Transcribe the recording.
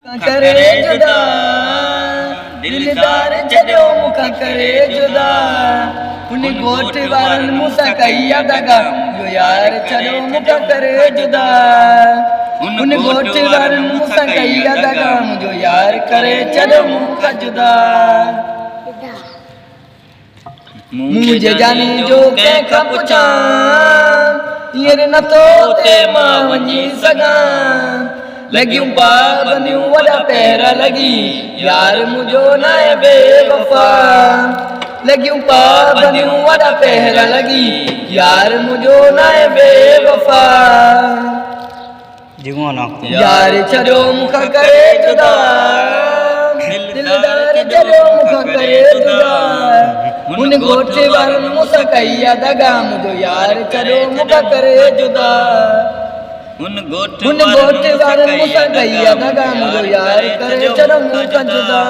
करे जुदा दिलदार जॾो मूंखां करे जुदा उन ॻोठ वारनि मूंसां कई आहे दगा जो यार छॾो मूंखां करे जुदा उन ॻोठ वारनि मूंसां कई आहे दगा मुंहिंजो यार करे छॾो मूंखां जुदा मुंहिंजे जानी जो कंहिंखां पुछां हींअर नथो ते मां वञी सघां लगियूं पाबंदियूं वॾा पहिरा लगी यार मुझो नाए बेवफा लगियूं पाबंदियूं वॾा पहिरा लगी यार मुझो नाए बेवफा यार छॾो मूंखां करे जुदा दिलदार छॾो मूंखां करे जुदा उन ॻोठ वारनि मूंसां कई आहे दगा मुंहिंजो यार छॾो मूंखां करे जुदा उन ॻोठ वारनि मूंसां कई आहे दगा मुंहिंजो यार करे छॾो मूंखां जुदा।